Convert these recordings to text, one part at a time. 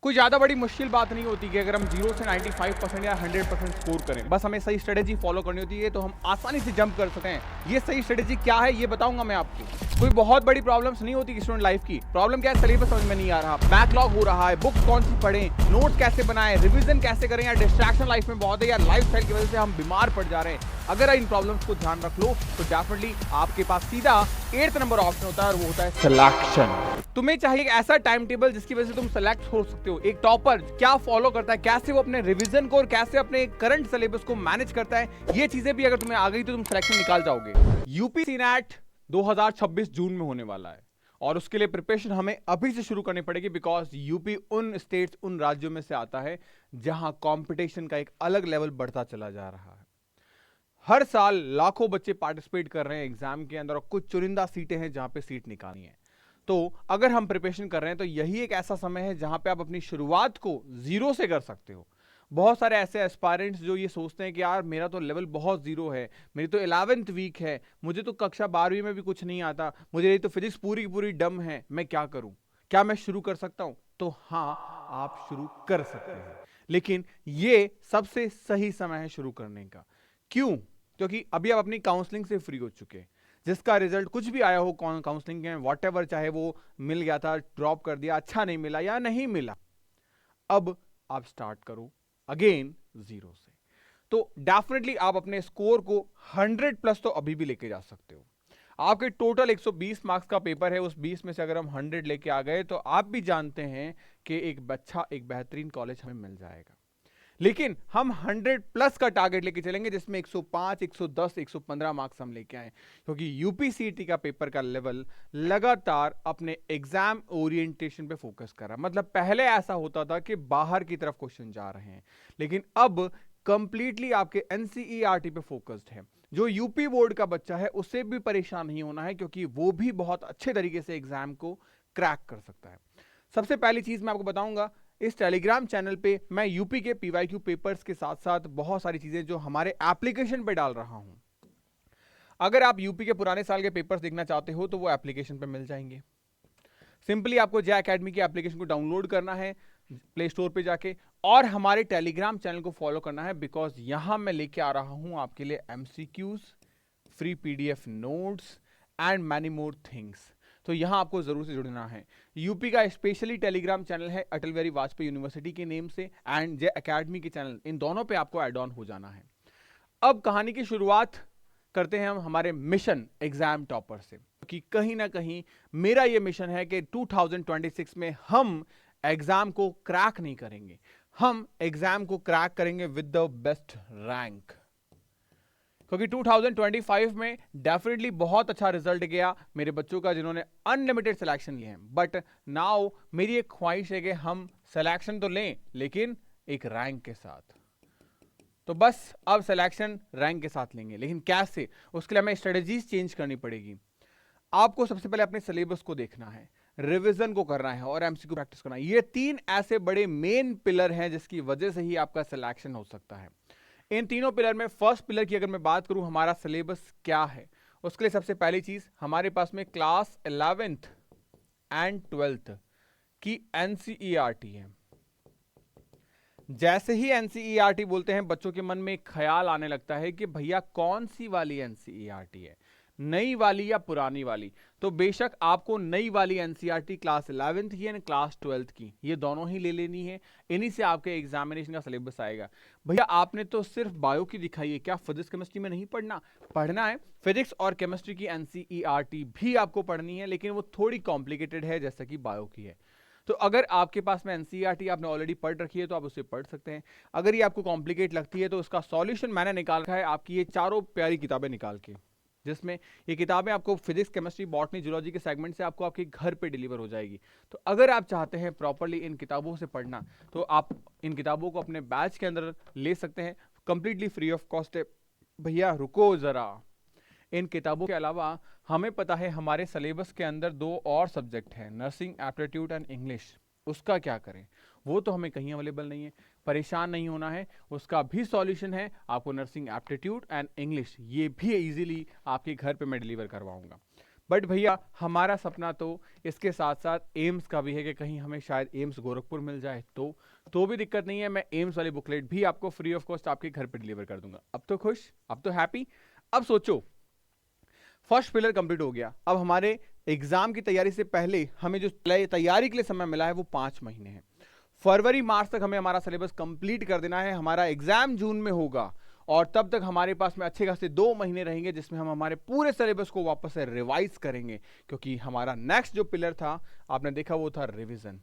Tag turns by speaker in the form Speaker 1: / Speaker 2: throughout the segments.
Speaker 1: कोई ज़्यादा बड़ी मुश्किल बात नहीं होती कि अगर हम 0 से 95% या 100% स्कोर करें, बस हमें सही स्ट्रेटेजी फॉलो करनी होती है तो हम आसानी से जंप कर सकते हैं। ये सही स्ट्रेटेजी क्या है ये बताऊंगा मैं आपको। कोई बहुत बड़ी प्रॉब्लम्स नहीं होती स्टूडेंट लाइफ की। प्रॉब्लम क्या है, सिलेबस समझ में नहीं आ रहा, बैकलॉग हो रहा है, बुक्स कौन सी पढ़ें, नोट्स कैसे बनाएं, रिवीजन कैसे करें, या डिस्ट्रैक्शन लाइफ में बहुत है, या लाइफस्टाइल की वजह से हम बीमार पड़ जा रहे हैं। अगर इन प्रॉब्लम्स को ध्यान रख लो तो डेफिनेटली आपके पास सीधा 8th नंबर ऑप्शन होता है और वो होता है सिलेक्शन। तुम्हें चाहिए एक ऐसा टाइम टेबल जिसकी वजह से तुम सेलेक्ट हो सकते हो। एक टॉपर क्या फॉलो करता है, कैसे वो अपने रिवीजन को और कैसे अपने करंट सिलेबस को मैनेज करता है, ये चीजें भी अगर तुम्हें आ गई तो तुम सिलेक्शन निकाल जाओगे। यूपी सीनेट 2026 जून में होने वाला है और उसके लिए प्रिपरेशन हमें अभी से शुरू करनी पड़ेगी, बिकॉज यूपी उन स्टेट्स, उन राज्यों में से आता है जहां कंपटीशन का एक अलग लेवल बढ़ता चला जा रहा है। हर साल लाखों बच्चे पार्टिसिपेट कर रहे हैं एग्जाम के अंदर और कुछ चुनिंदा सीटें हैं जहां पे सीट निकालनी है। तो अगर हम प्रिपरेशन कर रहे हैं तो यही एक ऐसा समय है जहां पे आप अपनी शुरुआत को 0 से कर सकते हो। बहुत सारे ऐसे एस्पायरेंट्स जो ये सोचते हैं कि यार मेरा तो लेवल बहुत 0 है, मेरी तो 11th वीक है, मुझे तो कक्षा 12वीं में भी कुछ नहीं आता, मुझे तो फिजिक्स पूरी की पूरी डम है, मैं क्या करूं, क्या मैं शुरू कर सकता हूं? तो हाँ, आप शुरू कर सकते हैं, लेकिन ये सबसे सही समय है शुरू करने का। क्यों? क्योंकि अभी आप अपनी काउंसलिंग से फ्री हो चुके हैं। जिसका रिजल्ट कुछ भी आया हो काउंसलिंग में, व्हाटएवर, चाहे वो मिल गया था, ड्रॉप कर दिया, अच्छा नहीं मिला या नहीं मिला, अब आप स्टार्ट करो अगेन 0 से। तो डेफिनेटली आप अपने स्कोर को 100+ तो अभी भी लेके जा सकते हो। आपके टोटल 120 मार्क्स का पेपर है, उस 20 में से अगर हम 100 लेके आ गए तो आप भी जानते हैं कि एक बच्चा, एक बेहतरीन कॉलेज हमें मिल जाएगा। लेकिन हम 100+ का टारगेट लेके चलेंगे जिसमें 105, 110, 115 मार्क्स हम लेके आए, क्योंकि यूपीसीटी का पेपर का लेवल लगातार अपने एग्जाम ओरिएंटेशन पे फोकस कर रहा है। मतलब पहले ऐसा होता था कि बाहर की तरफ क्वेश्चन जा रहे हैं, लेकिन अब कंप्लीटली आपके एनसीईआरटी पे फोकस्ड है। जो यूपी बोर्ड का बच्चा है उसे भी परेशान नहीं होना है, क्योंकि वो भी बहुत अच्छे तरीके से एग्जाम को क्रैक कर सकता है। सबसे पहली चीज मैं आपको बताऊंगा, इस टेलीग्राम चैनल पे मैं यूपी के पीवाईक्यू पेपर्स के साथ साथ बहुत सारी चीजें जो हमारे एप्लीकेशन पे डाल रहा हूं। अगर आप यूपी के पुराने साल के पेपर्स देखना चाहते हो तो वो एप्लीकेशन पे मिल जाएंगे। सिंपली आपको जे एकेडमी की एप्लीकेशन को डाउनलोड करना है प्ले स्टोर पे जाके, और हमारे टेलीग्राम चैनल को फॉलो करना है, बिकॉज यहां मैं लेके आ रहा हूं आपके लिए MCQs, free PDF notes and many more things. तो यहां आपको जरूर से जुड़ना है। यूपी का स्पेशली टेलीग्राम चैनल है अटल बिहारी वाजपेयी यूनिवर्सिटी के नेम से, एंड जे एकेडमी के चैनल, इन दोनों पे आपको ऐड ऑन हो जाना है। अब कहानी की शुरुआत करते हैं हम हमारे मिशन एग्जाम टॉपर से, कि कहीं ना कहीं मेरा यह मिशन है कि 2026 में हम एग्जाम को क्रैक नहीं करेंगे, हम एग्जाम को क्रैक करेंगे विद द बेस्ट रैंक। क्योंकि 2025 में डेफिनेटली बहुत अच्छा रिजल्ट गया मेरे बच्चों का जिन्होंने अनलिमिटेड सिलेक्शन लिए हैं, बट नाउ मेरी एक ख्वाहिश है कि हम सिलेक्शन तो लें लेकिन एक रैंक के साथ। तो बस अब सिलेक्शन रैंक के साथ लेंगे, लेकिन कैसे, उसके लिए हमें स्ट्रेटजीज चेंज करनी पड़ेगी। आपको सबसे पहले अपने सिलेबस को देखना है, रिवीजन को करना है और एमसीक्यू प्रैक्टिस करना है। ये 3 ऐसे बड़े मेन पिलर हैं जिसकी वजह से ही आपका सिलेक्शन हो सकता है। इन तीनों पिलर में फर्स्ट पिलर की अगर मैं बात करूं, हमारा सिलेबस क्या है, उसके लिए सबसे पहली चीज हमारे पास में क्लास 11th एंड 12th की एनसीईआरटी है। जैसे ही एनसीईआरटी बोलते हैं बच्चों के मन में एक ख्याल आने लगता है कि भैया कौन सी वाली एनसीईआरटी है, नई वाली या पुरानी वाली। तो बेशक आपको नई वाली एनसीईआरटी क्लास 11th की एंड क्लास 12th की, ये दोनों ही ले लेनी है। इन्हीं से आपके एग्जामिनेशन का सिलेबस आएगा। भैया आपने तो सिर्फ बायो की दिखाई है, क्या फिजिक्स केमिस्ट्री में नहीं पढ़ना? पढ़ना है, फिजिक्स और केमिस्ट्री की एनसीईआरटी भी आपको पढ़नी है, लेकिन वो थोड़ी कॉम्प्लिकेटेड है जैसा कि बायो की है। तो अगर आपके पास में एनसीईआरटी आपने ऑलरेडी पढ़ रखी है तो आप उसे पढ़ सकते हैं। अगर ये आपको कॉम्प्लिकेट लगती है तो उसका सॉल्यूशन मैंने निकाल रखा है आपकी ये चारों प्यारी किताबें निकाल के, जिसमें ये किताबें आपको फिजिक्स, केमिस्ट्री, बॉटनी, जूलॉजी के सेगमेंट से आपको आपके घर पे डिलीवर हो जाएगी। तो अगर आप चाहते हैं प्रॉपर्ली इन किताबों से पढ़ना तो आप इन किताबों को अपने बैच के अंदर ले सकते हैं, कंप्लीटली फ्री ऑफ कॉस्ट है। भैया रुको जरा, इन किताबों के अलावा हमें पता है हमारे सिलेबस के अंदर 2 और सब्जेक्ट हैं, नर्सिंग एप्टीट्यूड एंड इंग्लिश। उसका क्या करें, वो तो हमें कहीं अवेलेबल नहीं है। परेशान नहीं होना है, उसका भी सॉल्यूशन है आपको नर्सिंग एप्टीट्यूड एंड इंग्लिश, ये भी इजीली आपके घर पे मैं डिलीवर करवाऊंगा। बट भैया हमारा सपना तो इसके साथ साथ एम्स का भी है कि कहीं हमें शायद एम्स गोरखपुर मिल जाए तो भी दिक्कत नहीं है, मैं एम्स वाली बुकलेट भी आपको फ्री ऑफ कॉस्ट आपके घर पे डिलीवर कर दूंगा। अब तो खुश, अब तो हैप्पी। अब सोचो, फर्स्ट पिलर कंप्लीट हो गया, अब हमारे एग्जाम की तैयारी से पहले हमें जो तैयारी के लिए समय मिला है वो 5 महीने है। फरवरी मार्च तक हमें हमारा सिलेबस कंप्लीट कर देना है, हमारा एग्जाम जून में होगा और तब तक हमारे पास में अच्छे खासे 2 महीने रहेंगे जिसमें हम हमारे पूरे सिलेबस को वापस से रिवाइज करेंगे, क्योंकि हमारा नेक्स्ट जो पिलर था आपने देखा वो था रिवीजन,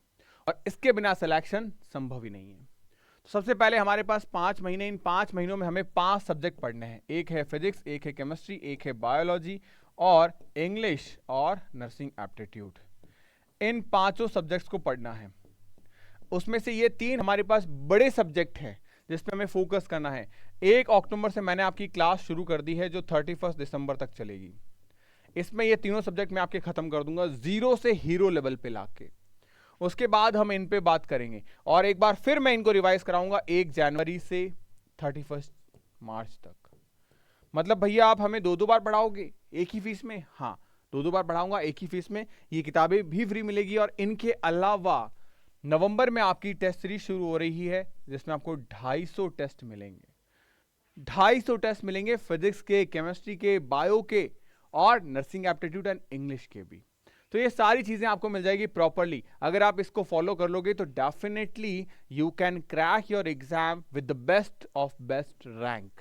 Speaker 1: और इसके बिना सिलेक्शन संभव ही नहीं है। तो सबसे पहले हमारे पास 5 महीने, इन 5 महीनों में हमें 5 सब्जेक्ट पढ़ने हैं, एक है फिजिक्स, एक है केमिस्ट्री, एक है बायोलॉजी और इंग्लिश और नर्सिंग एप्टीट्यूड। इन 5 सब्जेक्ट्स को पढ़ना है। उसमें से ये 3 हमारे पास बड़े सब्जेक्ट हैं जिस पे हमें फोकस करना है। 1 अक्टूबर से मैंने आपकी क्लास शुरू कर दी है जो 31 दिसंबर तक चलेगी। इसमें ये तीनों सब्जेक्ट मैं आपके खत्म कर दूंगा, 0 से हीरो लेवल पे लाके। उसके बाद हम इन पे बात करेंगे और एक बार फिर मैं इनको रिवाइज कराऊंगा 1 जनवरी से 31 मार्च तक। मतलब भैया आप हमें 2-2 बार पढ़ाओगे एक ही फीस में? हाँ, 2-2 बार पढ़ाऊंगा एक ही फीस में। ये किताबें भी फ्री मिलेगी और इनके अलावा नवंबर में आपकी टेस्ट सीरीज शुरू हो रही है जिसमें आपको 250 टेस्ट मिलेंगे। 250 टेस्ट मिलेंगे फिजिक्स के, केमिस्ट्री के, बायो के और नर्सिंग एप्टीट्यूड एंड इंग्लिश के भी। तो ये सारी चीजें आपको मिल जाएगी प्रॉपरली। अगर आप इसको फॉलो कर लोगे तो definitely you can crack your exam with the best of best rank.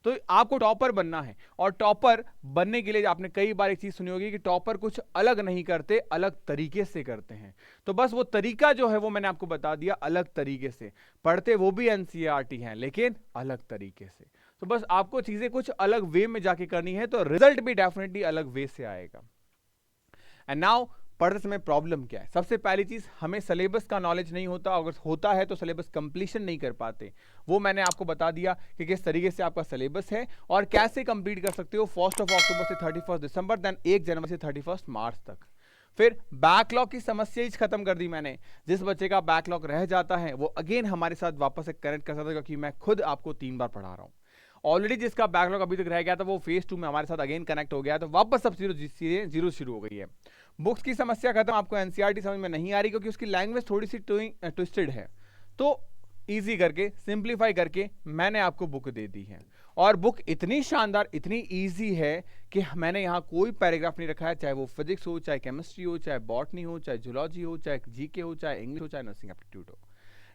Speaker 1: तो आपको टॉपर बनना है और टॉपर बनने के लिए आपने कई बार एक चीज सुनी होगी कि टॉपर कुछ अलग नहीं करते, अलग तरीके से करते हैं। तो बस वो तरीका जो है वो मैंने आपको बता दिया, अलग तरीके से पढ़ते वो भी एनसीईआरटी हैं लेकिन अलग तरीके से। तो बस आपको चीजें कुछ अलग वे में जाके करनी है तो रिजल्ट भी डेफिनेटली अलग वे से आएगा। एंड नाउ पढ़ते समय प्रॉब्लम क्या है? सबसे पहली चीज, हमें सिलेबस का नॉलेज नहीं होता, अगर होता है तो सिलेबस कंप्लीशन नहीं कर पाते। वो मैंने आपको बता दिया कि किस तरीके से आपका सिलेबस है और कैसे कंप्लीट कर सकते हो 1 अक्टूबर से 31 दिसंबर, देन 1 जनवरी से 31 मार्च तक। फिर बैकलॉग की समस्या ही खत्म कर दी मैंने। जिस बच्चे का बैकलॉग रह जाता है वो अगेन हमारे साथ वापस से कनेक्ट कर सकता है, क्योंकि मैं खुद आपको 3 बार पढ़ा रहा हूँ। ऑलरेडी जिसका बैकलॉग अभी तक रह गया था वो फेज 2 में हमारे साथ अगेन कनेक्ट हो गया, तो वापस सब जीरो शुरू हो गई है। बुक्स की समस्या खत्म, आपको एनसीईआरटी समझ में नहीं आ रही क्योंकि उसकी लैंग्वेज थोड़ी सी ट्विस्टेड है, तो इजी करके, सिंप्लीफाई करके मैंने आपको बुक दे दी है। और बुक इतनी शानदार, इतनी इजी है कि मैंने यहाँ कोई पैराग्राफ नहीं रखा है, चाहे वो फिजिक्स हो, चाहे केमिस्ट्री हो, चाहे बॉटनी हो, चाहे जूलॉजी हो, चाहे जीके हो, चाहे इंग्लिश हो, चाहे नर्सिंग एप्टीट्यूड हो।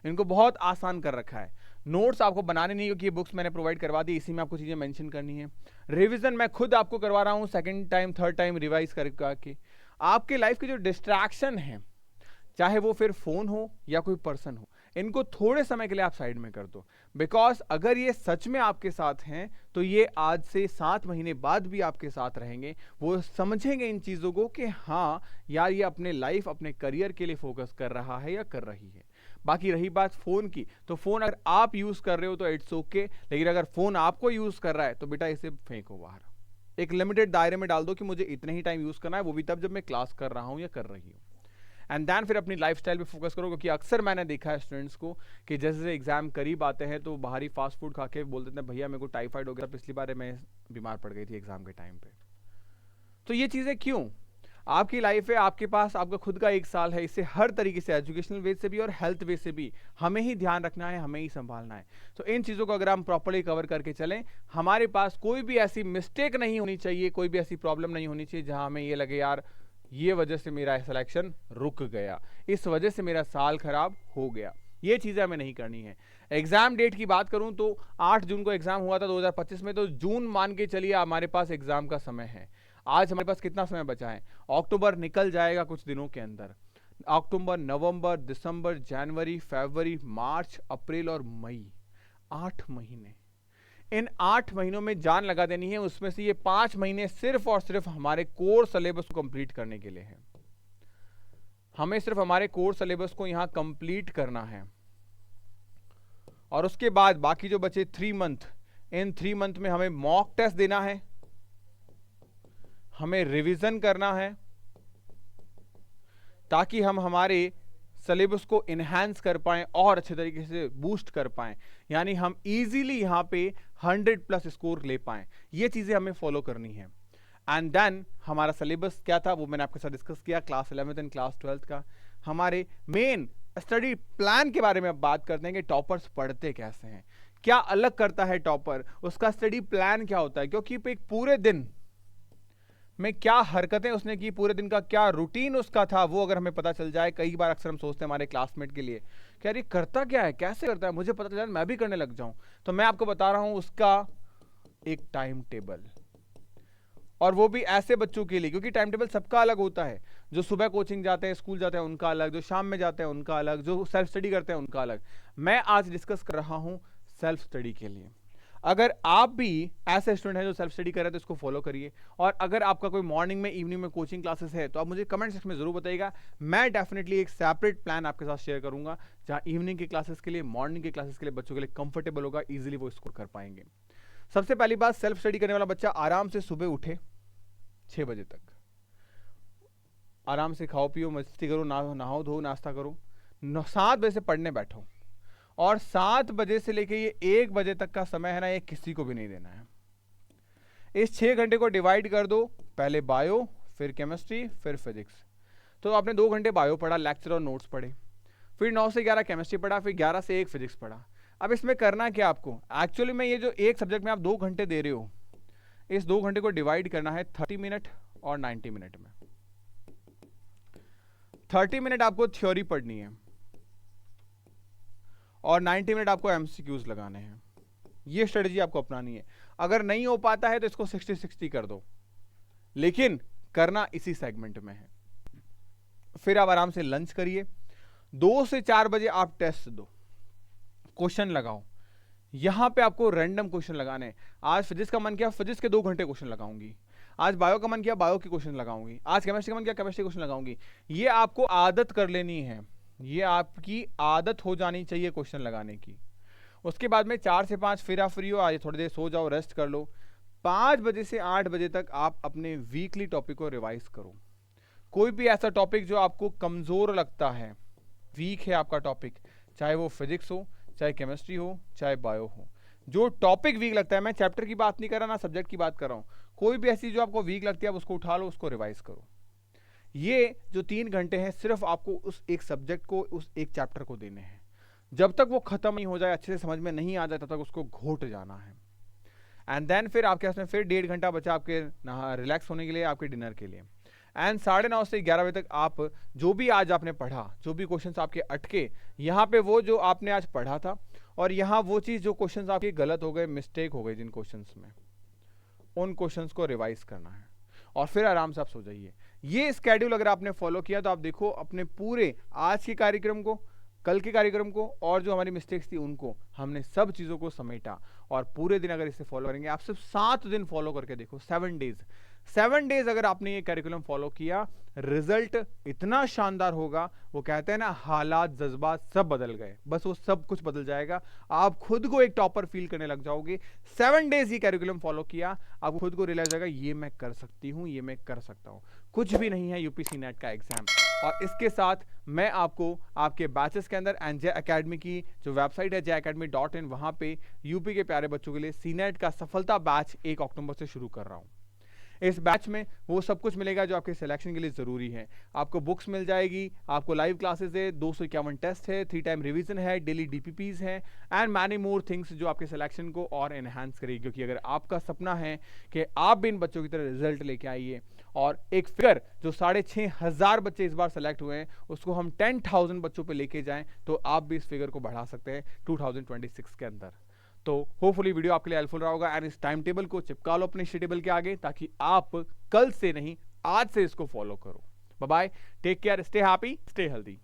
Speaker 1: इनको बहुत आसान कर रखा है। नोट्स आपको बनाने नहीं, क्योंकि ये बुक्स मैंने प्रोवाइड करवा दी, इसी में आपको चीजें मेंशन करनी है। रिवीजन मैं खुद आपको करवा रहा हूँ, second time third time revise करके। आपके लाइफ के जो डिस्ट्रैक्शन है, चाहे वो फिर फोन हो या कोई पर्सन हो, इनको थोड़े समय के लिए आप साइड में कर दो। बिकॉज अगर ये सच में आपके साथ हैं तो ये आज से 7 महीने बाद भी आपके साथ रहेंगे। वो समझेंगे इन चीजों को कि हाँ यार ये अपने लाइफ, अपने करियर के लिए फोकस कर रहा है या कर रही है। बाकी रही बात फोन की, तो फोन अगर आप यूज कर रहे हो तो इट्स ओके, लेकिन अगर फोन आपको यूज कर रहा है तो बेटा इसे फेंको बाहर। एक लिमिटेड दायरे में डाल दो कि मुझे इतने ही टाइम यूज करना है, वो भी तब जब मैं क्लास कर रहा हूं या कर रही हूं। एंड देन फिर अपनी लाइफस्टाइल पे फोकस करो, क्योंकि अक्सर मैंने देखा है स्टूडेंट्स को कि जैसे एग्जाम करीब आते हैं तो बाहरी फास्ट फूड खा के बोल देते हैं भैया मेरे को टाइफाइड हो गया, पिछली बार मैं बीमार पड़ गई थी एग्जाम के टाइम पे। तो ये चीजें क्यों? आपकी लाइफ है, आपके पास आपका खुद का 1 साल है, इससे हर तरीके से एजुकेशनल वे से भी और हेल्थ वे से भी हमें ही ध्यान रखना है, हमें ही संभालना है। तो इन चीज़ों को अगर हम प्रॉपर्ली कवर करके चलें, हमारे पास कोई भी ऐसी मिस्टेक नहीं होनी चाहिए, कोई भी ऐसी प्रॉब्लम नहीं होनी चाहिए जहां हमें ये लगे यार ये वजह से मेरा सिलेक्शन रुक गया, इस वजह से मेरा साल खराब हो गया। ये चीज़ें हमें नहीं करनी है। एग्जाम डेट की बात करूं तो 8 जून को एग्जाम हुआ था 2025 में, तो जून मान के चलिए हमारे पास एग्जाम का समय है। आज हमारे पास कितना समय बचा है? अक्टूबर निकल जाएगा कुछ दिनों के अंदर। अक्टूबर, नवंबर, दिसंबर, जनवरी, फरवरी, मार्च, अप्रैल और मई, 8 महीने। इन 8 महीनों में जान लगा देनी है। उसमें से ये 5 महीने सिर्फ और सिर्फ हमारे कोर सिलेबस को कंप्लीट करने के लिए है। हमें सिर्फ हमारे कोर सिलेबस को यहां कंप्लीट करना है और उसके बाद बाकी जो बचे 3 मंथ, इन 3 मंथ में हमें मॉक टेस्ट देना है, हमें रिवीजन करना है, ताकि हम हमारे सिलेबस को इनहैंस कर पाएं और अच्छे तरीके से बूस्ट कर पाएं, यानी हम इजीली यहां पे 100+ स्कोर ले पाएं। ये चीजें हमें फॉलो करनी है। एंड देन हमारा सिलेबस क्या था वो मैंने आपके साथ डिस्कस किया, class 11th and class 12th का। हमारे मेन स्टडी प्लान के बारे में अब बात करते हैं कि टॉपर्स पढ़ते कैसे हैं, क्या अलग करता है टॉपर, उसका स्टडी प्लान क्या होता है, क्योंकि एक पूरे दिन में क्या हरकतें उसने की, पूरे दिन का क्या रूटीन उसका था, वो अगर हमें पता चल जाए। कई बार अक्सर हम सोचते हैं हमारे क्लासमेट के लिए कि यार ये करता क्या है, कैसे करता है, मुझे पता चल जाए मैं भी करने लग जाऊं। तो मैं आपको बता रहा हूं उसका एक टाइम टेबल, और वो भी ऐसे बच्चों के लिए, क्योंकि टाइम टेबल सबका अलग होता है। जो सुबह कोचिंग जाते हैं, स्कूल जाते हैं, उनका अलग, जो शाम में जाते हैं उनका अलग, जो सेल्फ स्टडी करते हैं उनका अलग। मैं आज डिस्कस कर रहा हूं सेल्फ स्टडी के लिए। अगर आप भी ऐसे स्टूडेंट हैं जो सेल्फ स्टडी कर रहे हैं तो इसको फॉलो करिए। और अगर आपका कोई मॉर्निंग में, इवनिंग में कोचिंग क्लासेस है तो आप मुझे कमेंट सेक्शन में जरूर बताइएगा। मैं डेफिनेटली एक सेपरेट प्लान आपके साथ शेयर करूंगा जहां इवनिंग की क्लासेस के लिए, मॉर्निंग की क्लासेस के लिए बच्चों के लिए कंफर्टेबल होगा, इजीली वो स्कोर कर पाएंगे। सबसे पहली बात, सेल्फ स्टडी करने वाला बच्चा आराम से सुबह उठे 6 बजे तक, आराम से खाओ पियो, मस्ती करो, नहाओ धो, नाश्ता करो, 7 बजे से पढ़ने बैठो। और 7 बजे से लेके ये 1 बजे तक का समय है ना, ये किसी को भी नहीं देना है। इस 6 घंटे को डिवाइड कर दो, पहले बायो, फिर केमिस्ट्री, फिर फिजिक्स। तो आपने 2 घंटे बायो पढ़ा, लेक्चर और नोट्स पढ़े, फिर 9 से 11 केमिस्ट्री पढ़ा, फिर 11 से 1 फिजिक्स पढ़ा। अब इसमें करना क्या आपको, एक्चुअली में ये जो एक सब्जेक्ट में आप 2 घंटे दे रहे हो, इस 2 घंटे को डिवाइड करना है 30 मिनट और 90 मिनट में। 30 मिनट आपको थ्योरी पढ़नी है और 90 मिनट आपको एमसीक्यूज लगाने हैं। ये स्ट्रेटजी आपको अपनानी है। अगर नहीं हो पाता है तो इसको 60-60 कर दो, लेकिन करना इसी सेगमेंट में है। फिर आप आराम से लंच करिए, 2 से 4 बजे आप टेस्ट दो, क्वेश्चन लगाओ। यहां पे आपको रैंडम क्वेश्चन लगाने हैं। आज फिजिक्स का मन किया, फिजिक्स के 2 घंटे क्वेश्चन लगाऊंगी। आज बायो का मन किया, बायो के क्वेश्चन लगाऊंगी। आज केमिस्ट्री का मन किया, केमिस्ट्री क्वेश्चन लगाऊंगी। ये आपको आदत कर लेनी है, ये आपकी आदत हो जानी चाहिए क्वेश्चन लगाने की। उसके बाद में 4 से 5 फिर आप फ्री हो, आज थोड़ी देर सो जाओ, रेस्ट कर लो। 5 बजे से 8 बजे तक आप अपने वीकली टॉपिक को रिवाइज करो। कोई भी ऐसा टॉपिक जो आपको कमजोर लगता है, वीक है आपका टॉपिक, चाहे वो फिजिक्स हो, चाहे केमिस्ट्री हो, चाहे बायो हो, जो टॉपिक वीक लगता है, मैं चैप्टर की बात नहीं कर रहा ना, सब्जेक्ट की बात कर रहा हूं, कोई भी ऐसी जो आपको वीक लगती है आप उसको उठा लो, उसको रिवाइज करो। ये जो 3 घंटे हैं सिर्फ आपको उस एक सब्जेक्ट को, उस एक चैप्टर को देने हैं। जब तक वो खत्म नहीं हो जाए, अच्छे से समझ में नहीं आ जाए, तब तक उसको घोट जाना है। एंड देन फिर आपके पास में फिर 1.5 घंटा बचा आपके रिलैक्स होने के लिए, आपके डिनर के लिए। एंड 9:30 से 11 बजे तक आप जो भी आज आपने पढ़ा, जो भी क्वेश्चंस आपके अटके, यहाँ पे वो जो आपने आज पढ़ा था और यहाँ वो चीज़ जो क्वेश्चंस आपके गलत हो गए, मिस्टेक हो गई जिन क्वेश्चंस में, उन क्वेश्चंस को रिवाइज करना है और फिर आराम से आप सो जाइए। ये स्केड्यूल अगर आपने फॉलो किया तो आप देखो अपने पूरे आज के कार्यक्रम को, कल के कार्यक्रम को और जो हमारी मिस्टेक्स थी उनको, हमने सब चीज़ों को समेटा। और पूरे दिन अगर इसे फॉलो करेंगे, आप सिर्फ 7 दिन फॉलो करके देखो, 7 डेज, 7 डेज अगर आपने ये कैरिकुलम फॉलो किया, रिजल्ट इतना शानदार होगा। वो कहते हैं ना, हालात जज्बात सब बदल गए, बस वो सब कुछ बदल जाएगा। आप खुद को एक टॉपर फील करने लग जाओगे। 7 डेज ये कैरिकुलम फॉलो किया, आप खुद को रियलाइज होगा, ये मैं कर सकती हूँ, ये मैं कर सकता हूँ। कुछ भी नहीं है यूपीसी नेट का एग्जाम। और इसके साथ मैं आपको आपके बैचेस के अंदर जय एकेडमी की जो वेबसाइट है jacademy.in, वहां पे यूपी के प्यारे बच्चों के लिए सीनेट का सफलता बैच 1 अक्टूबर से शुरू कर रहा हूं। इस बैच में वो सब कुछ मिलेगा जो आपके सिलेक्शन के लिए ज़रूरी है। आपको बुक्स मिल जाएगी, आपको लाइव क्लासेस है, 251 टेस्ट है, 3 टाइम रिवीजन है, डेली डीपीपीज है एंड मैनी मोर थिंग्स जो आपके सिलेक्शन को और एनहांस करेगी। क्योंकि अगर आपका सपना है कि आप भी इन बच्चों की तरह रिजल्ट लेके आइए और एक फिगर जो 6,500 बच्चे इस बार सेलेक्ट हुए हैं उसको हम 10,000 बच्चों पे लेके जाएं, तो आप भी इस फिगर को बढ़ा सकते हैं 2026 के अंदर। तो होपफुली वीडियो आपके लिए हेल्पफुल रहा होगा एंड इस टाइम टेबल को चिपका लो अपने शेड्यूल के आगे, ताकि आप कल से नहीं आज से इसको फॉलो करो। Bye bye, take care, stay happy, stay healthy.